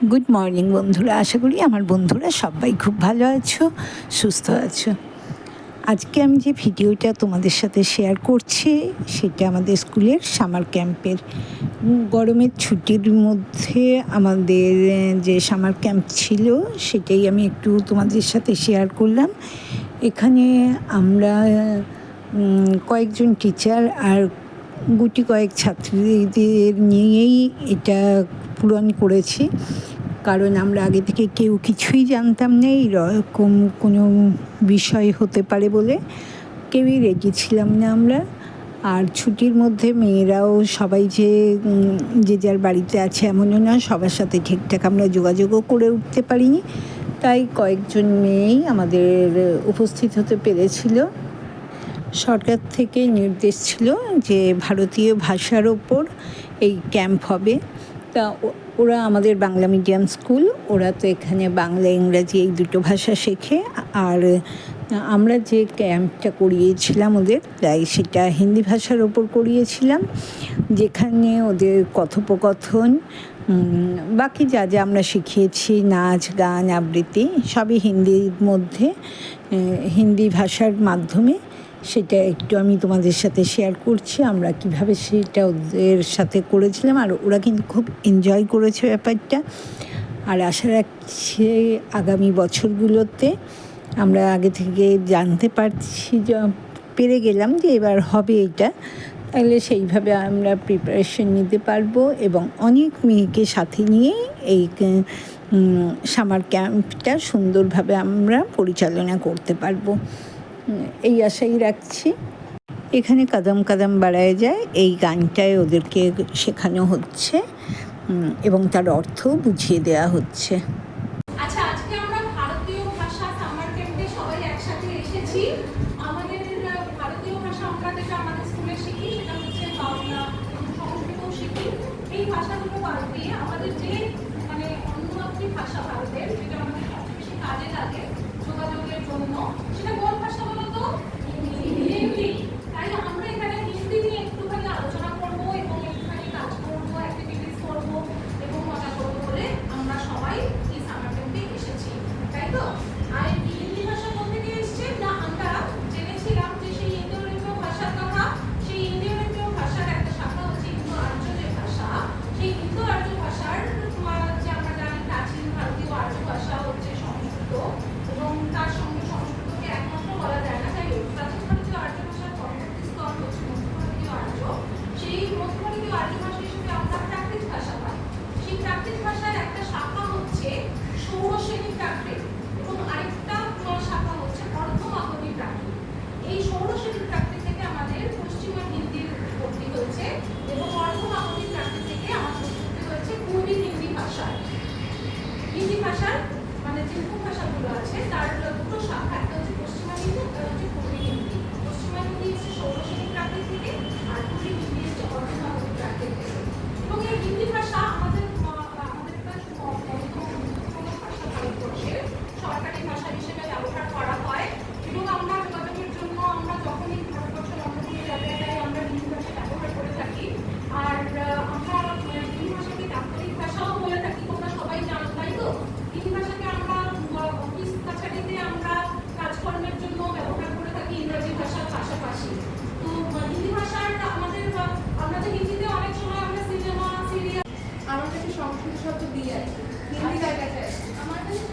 Good morning বন্ধুরা, আশা করি আমার বন্ধুরা সবাই খুব ভালো আছো, সুস্থ আছো। আজকে আমি যে ভিডিওটা তোমাদের সাথে শেয়ার করছি সেটা আমাদের স্কুলের সামার ক্যাম্পের। গরমের ছুটির মধ্যে আমাদের যে সামার ক্যাম্প ছিল সেটাই আমি একটু তোমাদের সাথে শেয়ার করলাম। এখানে আমরা কয়েকজন টিচার আর গুটি কয়েক ছাত্রীদের নিয়েই এটা পূরণ করেছি, কারণ আমরা আগে থেকে কেউ কিছুই জানতাম না এরকম কোনো বিষয় হতে পারে বলে কেউই রেডি ছিলাম না আমরা। আর ছুটির মধ্যে মেয়েরাও সবাই যে যার বাড়িতে আছে এমনও না, সবার সাথে ঠিকঠাক আমরা যোগাযোগও করে উঠতে পারিনি, তাই কয়েকজন মেয়েই আমাদের উপস্থিত হতে পেরেছিল। সরকার থেকে নির্দেশ ছিল যে ভারতীয় ভাষার ওপর এই ক্যাম্প হবে। তা ওরা আমাদের বাংলা মিডিয়াম স্কুল, ওরা তো এখানে বাংলা ইংরাজি এই দুটো ভাষা শেখে। আর আমরা যে ক্যাম্পটা করিয়েছিলাম ওদের, তাই সেটা হিন্দি ভাষার ওপর করিয়েছিলাম, যেখানে ওদের কথোপকথন বাকি যা যা আমরা শিখিয়েছি, নাচ গান আবৃত্তি সবই হিন্দির মধ্যে, হিন্দি ভাষার মাধ্যমে। সেটা একটু আমি তোমাদের সাথে শেয়ার করছি আমরা কিভাবে সেটা ওদের সাথে করেছিলাম। আর ওরা কিন্তু খুব এনজয় করেছে ব্যাপারটা। আর আশা রাখছি আগামী বছরগুলোতে আমরা আগে থেকে জানতে পারছি, পেরে গেলাম যে এবার হবে এটা, তাহলে সেইভাবে আমরা প্রিপারেশন নিতে পারবো এবং অনেক মেয়েকে সাথে নিয়ে এই সামার ক্যাম্পটা সুন্দরভাবে আমরা পরিচালনা করতে পারবো, এই আশাই রাখছি। এখানে কদম কদম বাড়ায় যায় এই গানটায় ওদেরকে শেখানো হচ্ছে এবং তার অর্থও বুঝিয়ে দেওয়া হচ্ছে। আচ্ছা, আজকে আমরা ভারতীয় ভাষা সামার ক্যাম্পে সবাই একসাথে এসেছি। আমাদের ভারতীয় ভাষা আমরা যেটা আমাদের স্কুলে শিখি সেটা হচ্ছে বাংলা, সংস্কৃত শিখি। এই ভাষাগুলো বাদ দিয়ে আমাদের যে অন্য একটি ভাষা ভারতের, যেটা আমাদের সবচেয়ে বেশি কাজে লাগে যোগাযোগের জন্য, সেটা কোন ভাষা বলো তো? হিন্দি। তাই আমরা এখানে হিন্দি নিয়ে একটুখানি আলোচনা করবো এবং একটুখানি কাজ করবো, অ্যাক্টিভিটিস করবো এবং মজা করবো বলে আমরা সবাই এই সামার ক্যাম্পে এসেছি, তাই তো? আর হিন্দি ভাষা কোথা থেকে এসছে না, আমরা জেনেছিলাম যে সেই ইন্দো ইউরোপীয় ভাষার কথা। সেই ইন্দো ইউরোপীয় ভাষার একটা শাখা হচ্ছে ইন্দো আর্য যে ভাষা, সেই ইন্দো আর্য ভাষার যে আমরা জানি প্রাচীন ভারতীয় আর্য ভাষা হচ্ছে সংস্কৃত, এবং তার সঙ্গে সংস্কৃতকে একমাত্র বলা যায় না, তাই প্রাচীন ভারতীয় আর্য ভাষার পরবর্তী স্তর হচ্ছে মধ্য ভারতীয় আর্য। সেই মধ্য ভারতীয় আর্য ভাষা হিসেবে আমরা প্রাকৃত ভাষা পাই। সেই প্রাকৃত ভাষার একটা শাখা হচ্ছে ষৌড়শ্রেণী প্রাকৃত এবং আরেকটা শাখা হচ্ছে অর্ধমাগধী প্রাকৃত। এই ষৌড়শ্রেণী প্রাকৃত থেকে আমাদের পশ্চিমা হিন্দির উৎপত্তি হয়েছে এবং অর্ধমাগধী প্রাকৃত থেকে আমাদের উৎপত্তি হয়েছে পূর্বী হিন্দি ভাষার। হিন্দি ভাষার যে উপভাষাগুলো আছে তার দুটো শাখা, একটা হচ্ছে পশ্চিমা হিন্দি, একটা হচ্ছে পূর্বী হিন্দি। পশ্চিমা হিন্দি হচ্ছে ষৌড়শ্রেণী প্রাকৃত থেকে আর পূর্বী হিন্দি হচ্ছে অর্ধমাগধী প্রাকৃত থেকে। এবং এই হিন্দি ভাষা আমাদের সরকারি ভাষা হিসেবে ব্যবহার করা হয় এবং আমরা যোগাযোগের জন্য আমরা যখনই ভারতবর্ষের অন্য কোনো জায়গায় যাই আমরা হিন্দি ভাষা ব্যবহার করে থাকি। আর আমরা হিন্দি ভাষাকে দাপ্তরিক ভাষাও বলে থাকি, তোমরা সবাই জানো, তাই তো? হিন্দি ভাষাকে আমরা অফিস কাছারিতে আমরা কাজকর্মের জন্য ব্যবহার করে থাকি ইংরেজি ভাষার পাশাপাশি। তো হিন্দি ভাষার আমরা যে হিন্দিতে অনেক সময় আমরা সিনেমা সিরিয়াল, আমার কাছে সংস্কৃত শব্দ দিয়ে আছে, হিন্দি জায়গাতে আমার কাছে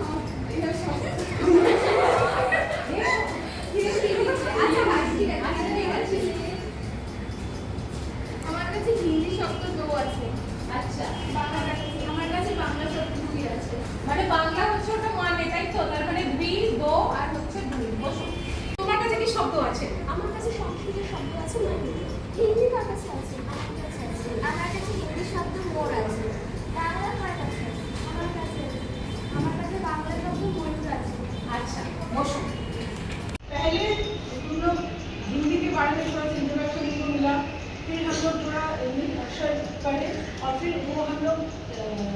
আমার কাছে হিন্দি শব্দ দো আছে। আচ্ছা, আমার কাছে বাংলা শব্দ দুই আছে। বাংলা হচ্ছে ওটা মানে, তাই তো? তার দ্বি, দো আর হচ্ছে দুই। তোমার কাছে কি শব্দ আছে? আমার কাছে সংস্কৃত শব্দ আছে, না হিন্দি কার কাছে আছে? আমার কাছে আছে। আমার কাছে হিন্দি শব্দ মোর আছে। বাংলা কার কাছে আছে? আমার কাছে बांग्ला शब्द मयूर আছে। अच्छा, बसो। पहले हम लोग हिंदी के बारे में थोड़ा सा इंट्रोडक्शन को मिला, फिर हम लोग थोड़ा इंग्लिश अक्षर पढ़े और फिर वो हम लोग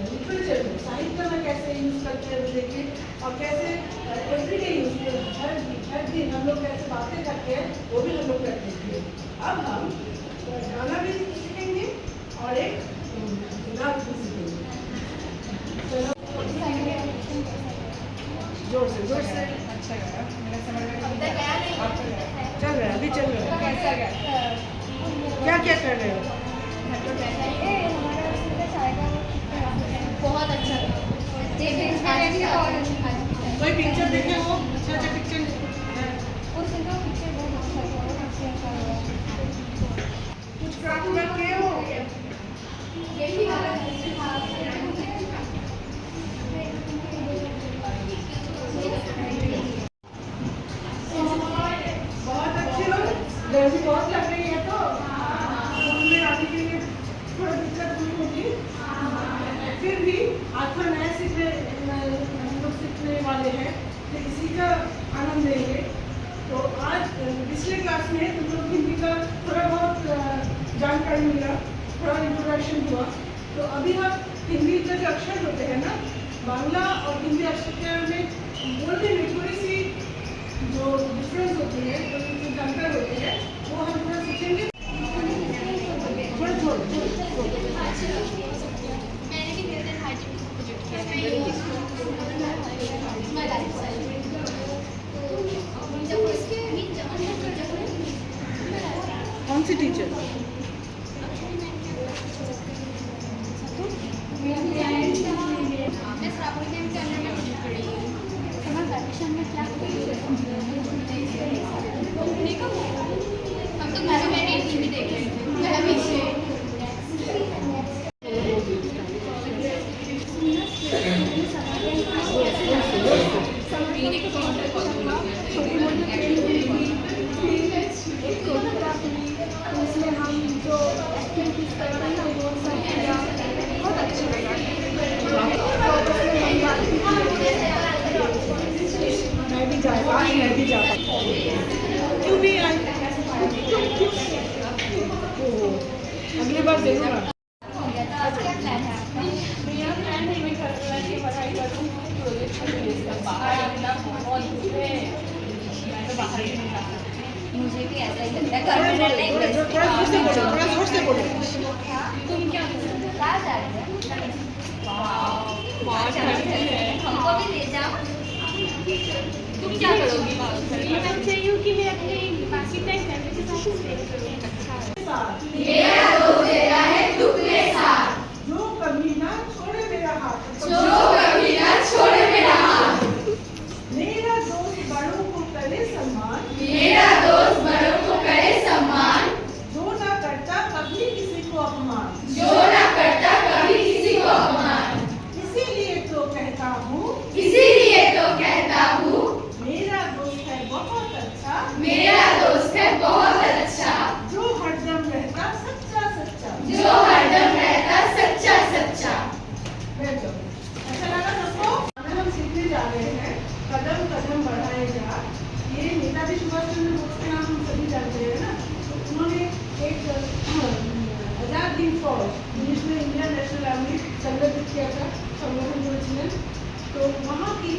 लिटरेचर में साहित्य में कैसे यूज़ करते हैं देखे और कैसे एवरीडे यूज हर दिन हम लोग कैसे बातें करते हैं वो भी हम लोग करते थे। अब हम गाना भी सीखेंगे और एक नाच भी सीखेंगे। चलो जोर से अच्छा गया मेरा समर कैंप अब तक गया नहीं चल रहा है, अभी चल रहा है। कैसा गया क्या क्या कर रहे हो? बहुत अच्छा था कोई पिक्चर देखे हो? अच्छा अच्छा पिक्चर कुछ क्राफ्ट वर्क किए हो? बहुत अच्छे हो, गर्मी बहुत लग रही है तो घूमने आने के लिए थोड़ा दिक्कत हुई होगी, फिर भी आज थोड़ा नया हम लोग सीखने वाले हैं तो इसी का आनंद लेंगे। तो आज पिछले क्लास में तुम लोग हिंदी का थोड़ा बहुत जानकारी मिला, थोड़ा इंट्रोडक्शन हुआ। तो अभी हम हिंदी के जो अक्षर होते हैं ना, बांग्ला और हिंदी अक्षर में बोलने में थोड़ी सी जो डिफरेंस होती है, जो अंतर होते हैं, वो हम थोड़ा सीखेंगे। थोड़ा मैंने भी मेरे भाई को प्रोजेक्ट कौन सी टीचर? मैं श्रावण कैंप के अंदर में प्रोजेक्ट कर रही हूँ। समर वैकेशन में क्या हम तो घर में टीवी देख रहे थे। मैं भी उसमें हम जो एक्टिविटीज करते हैं वो सब किया, बहुत अच्छा लगा। मैं भी जा क्यों नहीं आई? अगली बार जरूर आना। आज क्या प्लान है आपका? मेरा प्लान है मैं घर की पढ़ाई करूँ, प्रोजेक्ट बाहर निकलना बहुत दूर है, मैं तो बाहर ही नहीं जा सकती। मुझे भी ऐसा ही लगता है। घर में रहना ही best है। थोड़ा जोर से बोलो। तुम क्या कहाँ जा रहे हैं? हमको भी ले जाओ। तुम क्या करोगी मैं चाहिए हूँ कि मैं अपने बाकी टाइम फैमिली के साथ स्पेंड करूँ। मेरा दोस्त तेरा है दुख में साथ, जो कभी ना छोड़े मेरा हाथ, जो कभी ना छोड़े मेरा हाथ। मेरा दोस्त बड़ों को करे सम्मान, मेरा दोस्त बड़ों को करे सम्मान, जो ना करता कभी किसी को अपमान, जो ना करता कभी किसी को अपमान। इसीलिए तो कहता हूँ, इसीलिए तो कहता हूँ, मेरा दोस्त है बहुत अच्छा, मेरा दोस्त है बहुत अच्छा, जो हरदम रहता सच्चा सच्चा। जो हरदम रहता सच्चा सच्चा। बैठ जाओ। अच्छा लगा सबको? अगर हम सीखने जा रहे हैं कदम कदम बढ़ाए जा, ये नेताजी सुभाष चंद्र बोस के नाम हम सभी जानते हैं ना। तो उन्होंने एक आजाद हिंद फौज, जिसमें इंडियन नेशनल आर्मी संगठित किया था, संगठन ओरिजिनल। तो वहाँ की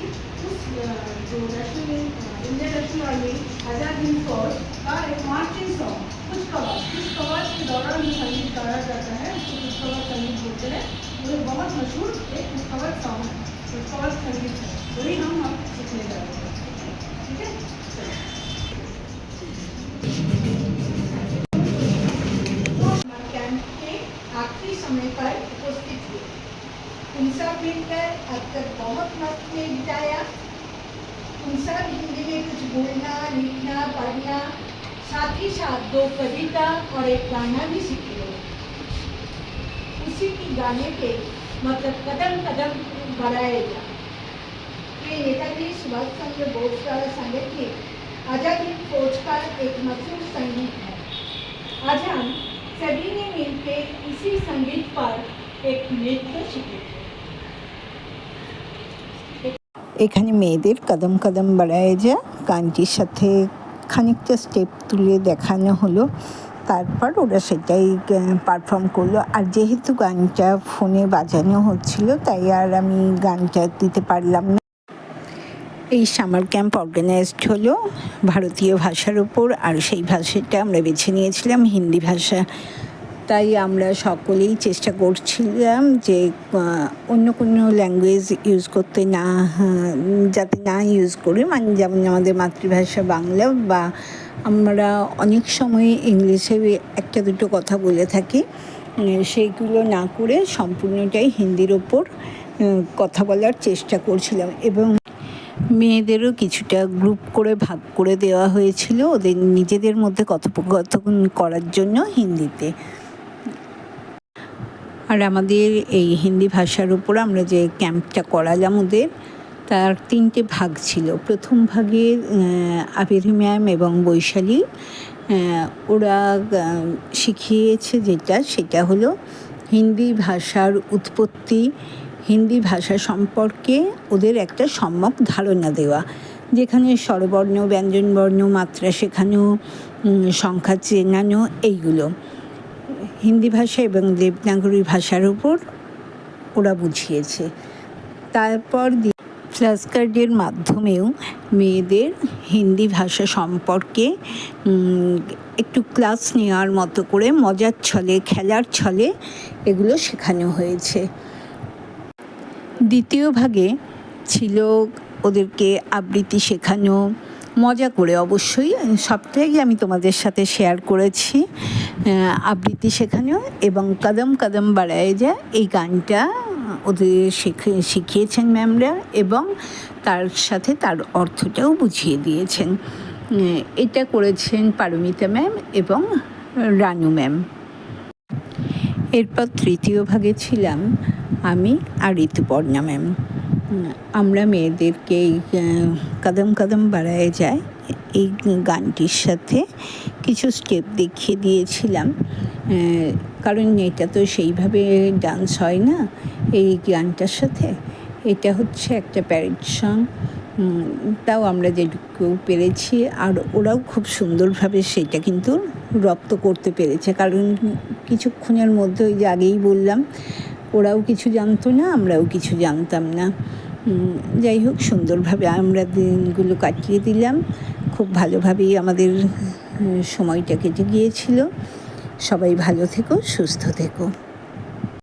उस जो Indian national army Azad Hind फौज का एक मार्चिंग सॉन्ग कुछ कवाच के दौरान जो संगीत गाया जाता है उसको कुछ कवाच संगीत बोलते हैं। वो एक बहुत मशहूर एक कुछ कवाच सॉन्ग है, कुछ कवाच संगीत है, वही हम अब सीखने जा रहे हैं। ठीक है, कैंप के आखिरी समय पर उपस्थित हुए, उन सब मिलकर अब तक बहुत वक्त में बिताया। उन सब हिंदी में कुछ बोलना, लिखना, पढ़ना, साथ ही साथ 2 कविता और एक गाना भी सीखे। उसी की गाने के मतलब कदम कदम बढ़ाए जा, ये नेताजी सुभाष चंद्र बोस द्वारा संगठित आजाद हिंद फौज का एक मशहूर संगीत है। आज हम सभी ने मिलकर इसी संगीत पर एक नृत्य सीखे। এখানে মেয়েদের কদম কদম বাড়ায় যা গানটির সাথে খানিকটা স্টেপ তুলে দেখানো হলো, তারপর ওরা সেটাই পারফর্ম করলো। আর যেহেতু গানটা ফোনে বাজানো হচ্ছিল তাই আর আমি গানটা দিতে পারলাম না। এই সামার ক্যাম্প অর্গানাইজড হলো ভারতীয় ভাষার ওপর, আর সেই ভাষাটা আমরা বেছে নিয়েছিলাম হিন্দি ভাষা। তাই আমরা সকলেই চেষ্টা করছিলাম যে অন্য কোনো ল্যাঙ্গুয়েজ ইউজ করতে না, যাতে না ইউজ করি, মানে যেমন আমাদের মাতৃভাষা বাংলা, বা আমরা অনেক সময় ইংলিশে একটা দুটো কথা বলে থাকি, সেইগুলো না করে সম্পূর্ণটাই হিন্দির ওপর কথা বলার চেষ্টা করছিলাম। এবং মেয়েদেরও কিছুটা গ্রুপ করে ভাগ করে দেওয়া হয়েছিল ওদের নিজেদের মধ্যে কথোপকথন করার জন্য হিন্দিতে। আর আমাদের এই হিন্দি ভাষার উপর আমরা যে ক্যাম্পটা করালাম ওদের, তার 3টে ভাগ ছিল। প্রথম ভাগে আবির ম্যাম এবং বৈশালী ওরা শিখিয়েছে সেটা হলো হিন্দি ভাষার উৎপত্তি, হিন্দি ভাষা সম্পর্কে ওদের একটা সম্যক ধারণা দেওয়া, যেখানে স্বরবর্ণ, ব্যঞ্জনবর্ণ, মাত্রা শেখানো, সংখ্যা চেনানো, এইগুলো হিন্দি ভাষা এবং দেবনাগরী ভাষার উপর ওরা বুঝিয়েছে। তারপর ফ্ল্যাশ কার্ডের মাধ্যমেও মেয়েদের হিন্দি ভাষা সম্পর্কে একটু ক্লাস নেওয়ার মতো করে মজার ছলে, খেলার ছলে এগুলো শেখানো হয়েছে। দ্বিতীয় ভাগে ছিল ওদেরকে আবৃত্তি শেখানো, মজা করে, অবশ্যই সবটাই আমি তোমাদের সাথে শেয়ার করেছি। আবৃত্তি শেখানো এবং কদম কদম বাড়ায়ে যা, এই গানটা ওদের শিখিয়েছেন ম্যামরা, এবং তার সাথে তার অর্থটাও বুঝিয়ে দিয়েছেন। এটা করেছেন পারমিতা ম্যাম এবং রানু ম্যাম। এরপর তৃতীয় ভাগে ছিলাম আমি আর ঋতুপর্ণা ম্যাম। আমরা মেয়েদেরকে এই কদম কদম বাড়ায়ে যায় এই গানটির সাথে কিছু স্টেপ দেখিয়ে দিয়েছিলাম, কারণ এটা তো সেইভাবে ডান্স হয় না এই গানটার সাথে। এটা হচ্ছে একটা প্যারেড সং, তাও আমরা যেটুকু পেরেছি, আর ওরাও খুব সুন্দরভাবে সেটা কিন্তু রপ্ত করতে পেরেছে, কারণ কিছুক্ষণের মধ্যে ওই যে আগেই বললাম, ওরাও কিছু জানতো না, আমরাও কিছু জানতাম না। যাই হোক, সুন্দরভাবে আমরা দিনগুলো কাটিয়ে দিলাম, খুব ভালোভাবেই আমাদের সময়টা কেটে গিয়েছিল। সবাই ভালো থেকো, সুস্থ থেকো।